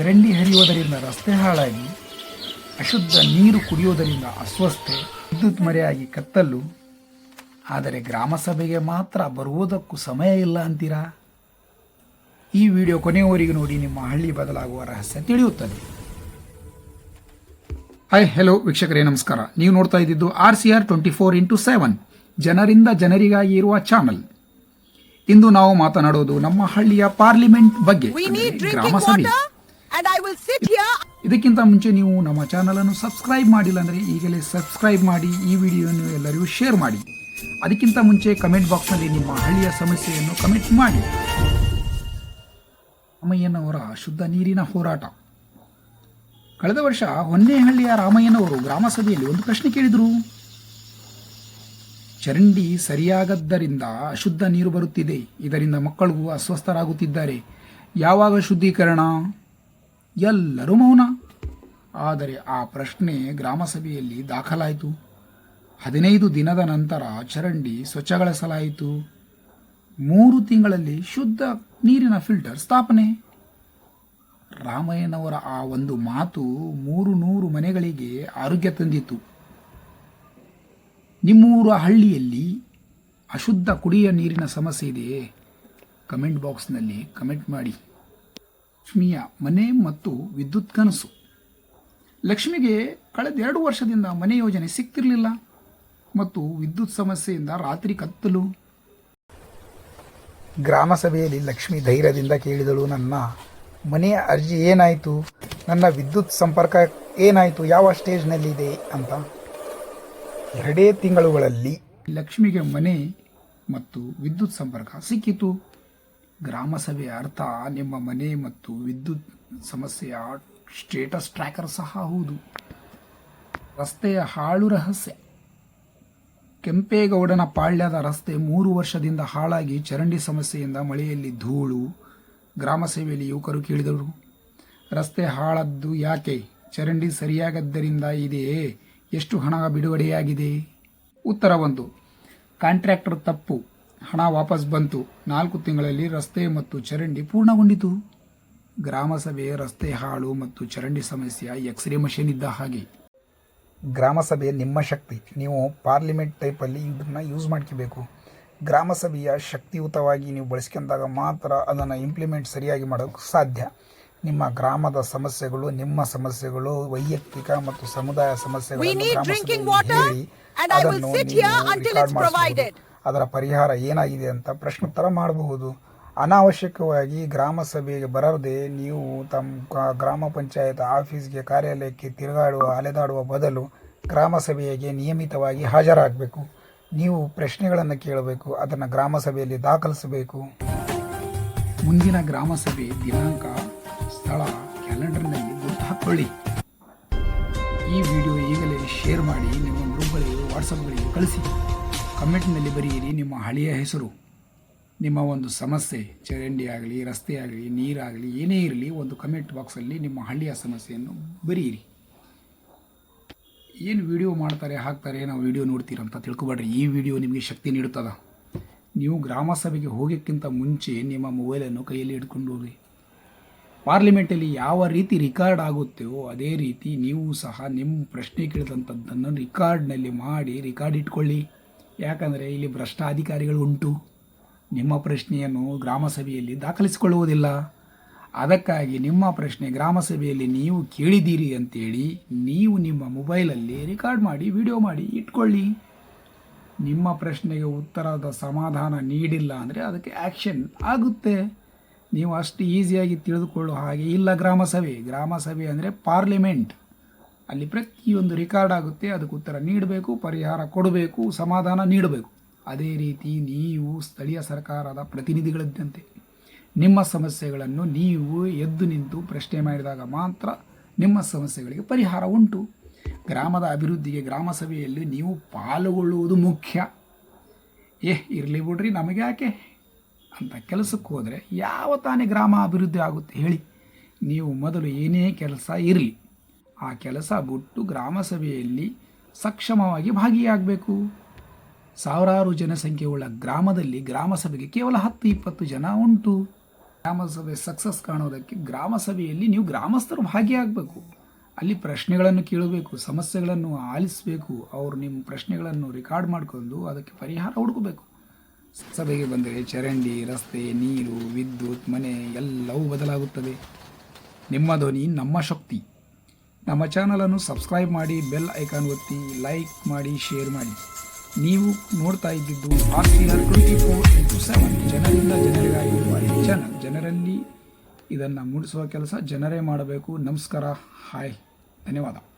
ಚರಂಡಿ ಹರಿಯುವುದರಿಂದ ರಸ್ತೆ ಹಾಳಾಗಿ, ಅಶುದ್ಧ ನೀರು ಕುಡಿಯುವುದರಿಂದ ಅಸ್ವಸ್ಥತೆ, ವಿದ್ಯುತ್ ಮರೆಯಾಗಿ ಕತ್ತಲು. ಆದರೆ ಗ್ರಾಮ ಸಭೆಗೆ ಮಾತ್ರ ಬರುವುದಕ್ಕೂ ಸಮಯ ಇಲ್ಲ ಅಂತೀರಾ? ಈ ವಿಡಿಯೋ ಕೊನೆಯವರೆಗೆ ನೋಡಿ, ನಿಮ್ಮ ಹಳ್ಳಿ ಬದಲಾಗುವ ರಹಸ್ಯ ತಿಳಿಯುತ್ತದೆ. ಹಾಯ್ ಹೆಲೋ ವೀಕ್ಷಕರೇ, ನಮಸ್ಕಾರ. ನೀವು ನೋಡ್ತಾ ಇದ್ದಿದ್ದು RCR 24x7 ಜನರಿಂದ ಜನರಿಗಾಗಿ ಇರುವ ಚಾನಲ್. ಇಂದು ನಾವು ಮಾತನಾಡೋದು ನಮ್ಮ ಹಳ್ಳಿಯ ಪಾರ್ಲಿಮೆಂಟ್ ಬಗ್ಗೆ, ಗ್ರಾಮ ಸಭೆ. ಇದಕ್ಕಿಂತ ಮುಂಚೆ ನೀವು ನಮ್ಮ ಚಾನಲ್ ಅನ್ನು ಸಬ್ಸ್ಕ್ರೈಬ್ ಮಾಡಿಲ್ಲ ಅಂದರೆ ಈಗಲೇ ಸಬ್ಸ್ಕ್ರೈಬ್ ಮಾಡಿ, ಈ ವಿಡಿಯೋವನ್ನು ಎಲ್ಲರಿಗೂ ಶೇರ್ ಮಾಡಿ. ಅದಕ್ಕಿಂತ ಮುಂಚೆ ಕಮೆಂಟ್ ಬಾಕ್ಸ್ನಲ್ಲಿ ನಿಮ್ಮ ಹಳ್ಳಿಯ ಸಮಸ್ಯೆಯನ್ನು ಕಮೆಂಟ್ ಮಾಡಿ. ರಾಮಯ್ಯನವರ ಶುದ್ಧ ನೀರಿನ ಹೋರಾಟ. ಕಳೆದ ವರ್ಷ ಹೊನ್ನೇಹಳ್ಳಿಯ ರಾಮಯ್ಯನವರು ಗ್ರಾಮ ಸಭೆಯಲ್ಲಿ ಒಂದು ಪ್ರಶ್ನೆ ಕೇಳಿದರು. ಚರಂಡಿ ಸರಿಯಾಗದ್ದರಿಂದ ಅಶುದ್ಧ ನೀರು ಬರುತ್ತಿದೆ, ಇದರಿಂದ ಮಕ್ಕಳಿಗೂ ಅಸ್ವಸ್ಥರಾಗುತ್ತಿದ್ದಾರೆ, ಯಾವಾಗ ಶುದ್ಧೀಕರಣ? ಎಲ್ಲರೂ ಮೌನ. ಆದರೆ ಆ ಪ್ರಶ್ನೆ ಗ್ರಾಮ ಸಭೆಯಲ್ಲಿ ದಾಖಲಾಯಿತು. 15 ದಿನದ ನಂತರ ಚರಂಡಿ ಸ್ವಚ್ಛಗೊಳಿಸಲಾಯಿತು. 3 ತಿಂಗಳಲ್ಲಿ ಶುದ್ಧ ನೀರಿನ ಫಿಲ್ಟರ್ ಸ್ಥಾಪನೆ. ರಾಮಯ್ಯನವರ ಆ ಒಂದು ಮಾತು 300 ಮನೆಗಳಿಗೆ ಆರೋಗ್ಯ ತಂದಿತ್ತು. ನಿಮ್ಮೂರ ಹಳ್ಳಿಯಲ್ಲಿ ಅಶುದ್ಧ ಕುಡಿಯ ನೀರಿನ ಸಮಸ್ಯೆ ಇದೆಯೇ? ಕಮೆಂಟ್ ಬಾಕ್ಸ್ನಲ್ಲಿ ಕಮೆಂಟ್ ಮಾಡಿ. ಲಕ್ಷ್ಮಿಯ ಮನೆ ಮತ್ತು ವಿದ್ಯುತ್ ಕನಸು. ಲಕ್ಷ್ಮಿಗೆ ಕಳೆದ 2 ವರ್ಷದಿಂದ ಮನೆ ಯೋಜನೆ ಸಿಗ್ತಿರಲಿಲ್ಲ ಮತ್ತು ವಿದ್ಯುತ್ ಸಮಸ್ಯೆಯಿಂದ ರಾತ್ರಿ ಕತ್ತಲು. ಗ್ರಾಮ ಸಭೆಯಲ್ಲಿ ಲಕ್ಷ್ಮಿ ಧೈರ್ಯದಿಂದ ಕೇಳಿದಳು, ನನ್ನ ಮನೆಯ ಅರ್ಜಿ ಏನಾಯಿತು, ನನ್ನ ವಿದ್ಯುತ್ ಸಂಪರ್ಕ ಏನಾಯಿತು, ಯಾವ ಸ್ಟೇಜ್ನಲ್ಲಿದೆ ಅಂತ. 2 ತಿಂಗಳುಗಳಲ್ಲಿ ಲಕ್ಷ್ಮಿಗೆ ಮನೆ ಮತ್ತು ವಿದ್ಯುತ್ ಸಂಪರ್ಕ ಸಿಕ್ಕಿತು. ಗ್ರಾಮ ಸಭೆಯ ಅರ್ಥ ನಿಮ್ಮ ಮನೆ ಮತ್ತು ವಿದ್ಯುತ್ ಸಮಸ್ಯೆಯ ಸ್ಟೇಟಸ್ ಟ್ರ್ಯಾಕರ್ ಸಹ ಹೌದು. ರಸ್ತೆಯ ಹಾಳು ರಹಸ್ಯ. ಕೆಂಪೇಗೌಡನ ಪಾಳ್ಯದ ರಸ್ತೆ 3 ವರ್ಷದಿಂದ ಹಾಳಾಗಿ ಚರಂಡಿ ಸಮಸ್ಯೆಯಿಂದ ಮಳೆಯಲ್ಲಿ ಧೂಳು. ಗ್ರಾಮ ಸಭೆಯಲ್ಲಿ ಯುವಕರು ಕೇಳಿದರು, ರಸ್ತೆ ಹಾಳದ್ದು ಯಾಕೆ? ಚರಂಡಿ ಸರಿಯಾಗದ್ದರಿಂದ ಇದೆಯೇ? ಎಷ್ಟು ಹಣ ಬಿಡುಗಡೆಯಾಗಿದೆ? ಉತ್ತರ ಬಂತು, ಕಾಂಟ್ರಾಕ್ಟರ್ ತಪ್ಪು, ಹಣ ವಾಪಸ್ ಬಂತು. 4 ತಿಂಗಳಲ್ಲಿ ರಸ್ತೆ ಮತ್ತು ಚರಂಡಿ ಪೂರ್ಣಗೊಂಡಿತು. ಗ್ರಾಮ ಸಭೆ ರಸ್ತೆ ಹಾಳು ಮತ್ತು ಚರಂಡಿ ಸಮಸ್ಯೆಯ ಎಕ್ಸ್ರೇ ಮಷೀನ್ ಇದ್ದ ಹಾಗೆ. ಗ್ರಾಮ ಸಭೆ ನಿಮ್ಮ ಶಕ್ತಿ. ನೀವು ಪಾರ್ಲಿಮೆಂಟ್ ಟೈಪಲ್ಲಿ ಇದನ್ನು ಯೂಸ್ ಮಾಡ್ಕೋಬೇಕು. ಗ್ರಾಮ ಸಭೆಯ ಶಕ್ತಿಯುತವಾಗಿ ನೀವು ಬಳಸ್ಕೊಂಡಾಗ ಮಾತ್ರ ಅದನ್ನು ಇಂಪ್ಲಿಮೆಂಟ್ ಸರಿಯಾಗಿ ಮಾಡೋಕ್ಕೆ ಸಾಧ್ಯ. ನಿಮ್ಮ ಗ್ರಾಮದ ಸಮಸ್ಯೆಗಳು, ನಿಮ್ಮ ಸಮಸ್ಯೆಗಳು, ವೈಯಕ್ತಿಕ ಮತ್ತು ಸಮುದಾಯ ಸಮಸ್ಯೆಗಳನ್ನು ಗ್ರಾಮ ಸಭೆಯಲ್ಲಿ ಹೇಳಿ ಅದನ್ನು ರೆಕಾರ್ಡ್ ಮಾಡಿಸಬಹುದು. ಅದರ ಪರಿಹಾರ ಏನಾಗಿದೆ ಅಂತ ಪ್ರಶ್ನೋತ್ತರ ಮಾಡಬಹುದು. ಅನಾವಶ್ಯಕವಾಗಿ ಗ್ರಾಮ ಸಭೆಗೆ ಬರದೆ ನೀವು ತಮ್ಮ ಗ್ರಾಮ ಪಂಚಾಯತ್ ಆಫೀಸ್ಗೆ, ಕಾರ್ಯಾಲಯಕ್ಕೆ ಅಲೆದಾಡುವ ಬದಲು ಗ್ರಾಮ ಸಭೆಗೆ ನಿಯಮಿತವಾಗಿ ಹಾಜರಾಗಬೇಕು. ನೀವು ಪ್ರಶ್ನೆಗಳನ್ನು ಕೇಳಬೇಕು, ಅದನ್ನು ಗ್ರಾಮ ಸಭೆಯಲ್ಲಿ ದಾಖಲಿಸಬೇಕು. ಮುಂದಿನ ಗ್ರಾಮ ಸಭೆ ದಿನಾಂಕ, ಸ್ಥಳ ಕ್ಯಾಲೆಂಡರ್ನಲ್ಲಿ ಗುರುತು ಹಾಕ್ಕೊಳ್ಳಿ. ಈ ವಿಡಿಯೋ ಈಗಲೇ ಶೇರ್ ಮಾಡಿ, ನಿಮ್ಮ ಗ್ರೂಪ್ಗಳಿಗೆ, ವಾಟ್ಸಪ್ಗಳಿಗೆ ಕಳಿಸಿ. ಕಮೆಂಟ್ನಲ್ಲಿ ಬರೆಯಿರಿ ನಿಮ್ಮ ಹಳೆಯ ಹೆಸರು, ನಿಮ್ಮ ಒಂದು ಸಮಸ್ಯೆ, ಚರಂಡಿ ಆಗಲಿ, ರಸ್ತೆ ಆಗಲಿ, ನೀರಾಗಲಿ, ಏನೇ ಇರಲಿ, ಒಂದು ಕಮೆಂಟ್ ಬಾಕ್ಸಲ್ಲಿ ನಿಮ್ಮ ಹಳ್ಳಿಯ ಸಮಸ್ಯೆಯನ್ನು ಬರೆಯಿರಿ. ಏನು ವಿಡಿಯೋ ಮಾಡ್ತಾರೆ, ಹಾಕ್ತಾರೆ, ನಾವು ವಿಡಿಯೋ ನೋಡ್ತೀರಂತ ತಿಳ್ಕೊಬೇಡ್ರಿ. ಈ ವಿಡಿಯೋ ನಿಮಗೆ ಶಕ್ತಿ ನೀಡುತ್ತದೆ. ನೀವು ಗ್ರಾಮ ಸಭೆಗೆ ಹೋಗೋಕ್ಕಿಂತ ಮುಂಚೆ ನಿಮ್ಮ ಮೊಬೈಲನ್ನು ಕೈಯಲ್ಲಿ ಹಿಡ್ಕೊಂಡು ಹೋಗಿ. ಪಾರ್ಲಿಮೆಂಟಲ್ಲಿ ಯಾವ ರೀತಿ ರಿಕಾರ್ಡ್ ಆಗುತ್ತೋ ಅದೇ ರೀತಿ ನೀವು ಸಹ ನಿಮ್ಮ ಪ್ರಶ್ನೆ ಕೇಳಿದಂಥದ್ದನ್ನು ರಿಕಾರ್ಡ್ನಲ್ಲಿ ಮಾಡಿ ರಿಕಾರ್ಡ್ ಇಟ್ಕೊಳ್ಳಿ. ಯಾಕಂದರೆ ಇಲ್ಲಿ ಭ್ರಷ್ಟ ಅಧಿಕಾರಿಗಳು ಉಂಟು. ನಿಮ್ಮ ಪ್ರಶ್ನೆಯನ್ನು ಗ್ರಾಮ ಸಭೆಯಲ್ಲಿ ದಾಖಲಿಸಿಕೊಳ್ಳುವುದಿಲ್ಲ. ಅದಕ್ಕಾಗಿ ನಿಮ್ಮ ಪ್ರಶ್ನೆ ಗ್ರಾಮ ಸಭೆಯಲ್ಲಿ ನೀವು ಕೇಳಿದ್ದೀರಿ ಅಂತೇಳಿ ನೀವು ನಿಮ್ಮ ಮೊಬೈಲಲ್ಲಿ ರೆಕಾರ್ಡ್ ಮಾಡಿ, ವಿಡಿಯೋ ಮಾಡಿ ಇಟ್ಕೊಳ್ಳಿ. ನಿಮ್ಮ ಪ್ರಶ್ನೆಗೆ ಉತ್ತರದ ಸಮಾಧಾನ ನೀಡಿಲ್ಲ ಅಂದರೆ ಅದಕ್ಕೆ ಆ್ಯಕ್ಷನ್ ಆಗುತ್ತೆ. ನೀವು ಅಷ್ಟು ಈಸಿಯಾಗಿ ತಿಳಿದುಕೊಳ್ಳೋ ಹಾಗೆ ಇಲ್ಲ. ಗ್ರಾಮ ಸಭೆ ಅಂದರೆ ಪಾರ್ಲಿಮೆಂಟ್. ಅಲ್ಲಿ ಪ್ರತಿಯೊಂದು ರೆಕಾರ್ಡ್ ಆಗುತ್ತೆ, ಅದಕ್ಕೆ ಉತ್ತರ ನೀಡಬೇಕು, ಪರಿಹಾರ ಕೊಡಬೇಕು, ಸಮಾಧಾನ ನೀಡಬೇಕು. ಅದೇ ರೀತಿ ನೀವು ಸ್ಥಳೀಯ ಸರ್ಕಾರದ ಪ್ರತಿನಿಧಿಗಳಿದ್ದಂತೆ ನಿಮ್ಮ ಸಮಸ್ಯೆಗಳನ್ನು ನೀವು ಎದ್ದು ನಿಂತು ಪ್ರಶ್ನೆ ಮಾಡಿದಾಗ ಮಾತ್ರ ನಿಮ್ಮ ಸಮಸ್ಯೆಗಳಿಗೆ ಪರಿಹಾರ ಉಂಟು. ಗ್ರಾಮದ ಅಭಿವೃದ್ಧಿಗೆ ಗ್ರಾಮ ಸಭೆಯಲ್ಲಿ ನೀವು ಪಾಲ್ಗೊಳ್ಳುವುದು ಮುಖ್ಯ. ಇರಲಿ ಬಿಡ್ರಿ, ನಮಗೆ ಯಾಕೆ ಅಂತ ಕೆಲಸಕ್ಕೆ ಹೋದರೆ ಯಾವ ತಾನೇ ಗ್ರಾಮ ಅಭಿವೃದ್ಧಿ ಆಗುತ್ತೆ ಹೇಳಿ? ನೀವು ಮೊದಲು ಏನೇ ಕೆಲಸ ಇರಲಿ, ಆ ಕೆಲಸ ಬಿಟ್ಟು ಗ್ರಾಮ ಸಭೆಯಲ್ಲಿ ಸಕ್ಷಮವಾಗಿ ಭಾಗಿಯಾಗಬೇಕು. ಸಾವಿರಾರು ಜನಸಂಖ್ಯೆಯುಳ್ಳ ಗ್ರಾಮದಲ್ಲಿ ಗ್ರಾಮ ಸಭೆಗೆ ಕೇವಲ 10-20 ಜನ ಉಂಟು. ಗ್ರಾಮಸಭೆ ಸಕ್ಸಸ್ ಕಾಣೋದಕ್ಕೆ ಗ್ರಾಮಸಭೆಯಲ್ಲಿ ನೀವು ಗ್ರಾಮಸ್ಥರು ಭಾಗಿಯಾಗಬೇಕು. ಅಲ್ಲಿ ಪ್ರಶ್ನೆಗಳನ್ನು ಕೇಳಬೇಕು, ಸಮಸ್ಯೆಗಳನ್ನು ಆಲಿಸಬೇಕು. ಅವರು ನಿಮ್ಮ ಪ್ರಶ್ನೆಗಳನ್ನು ರೆಕಾರ್ಡ್ ಮಾಡಿಕೊಂಡು ಅದಕ್ಕೆ ಪರಿಹಾರ ಹುಡುಕಬೇಕು. ಸಭೆಗೆ ಬಂದರೆ ಚರಂಡಿ, ರಸ್ತೆ, ನೀರು, ವಿದ್ಯುತ್, ಮನೆ ಎಲ್ಲವೂ ಬದಲಾಗುತ್ತದೆ. ನಿಮ್ಮ ಧ್ವನಿ ನಮ್ಮ ಶಕ್ತಿ. ನಮ್ಮ ಚಾನಲನ್ನು ಸಬ್ಸ್ಕ್ರೈಬ್ ಮಾಡಿ, ಬೆಲ್ ಐಕಾನ್ ಒತ್ತಿ, ಲೈಕ್ ಮಾಡಿ, ಶೇರ್ ಮಾಡಿ. ನೀವು ನೋಡ್ತಾ ಇದ್ದಿದ್ದು RCR 24x7 ಜನರಿಂದ ಜನರಿಗಾಗಿರುವ ಈ ಚಾನಲ್. ಜನರಲ್ಲಿ ಇದನ್ನು ಮೂಡಿಸುವ ಕೆಲಸ ಜನರೇ ಮಾಡಬೇಕು. ನಮಸ್ಕಾರ, ಹಾಯ್, ಧನ್ಯವಾದ.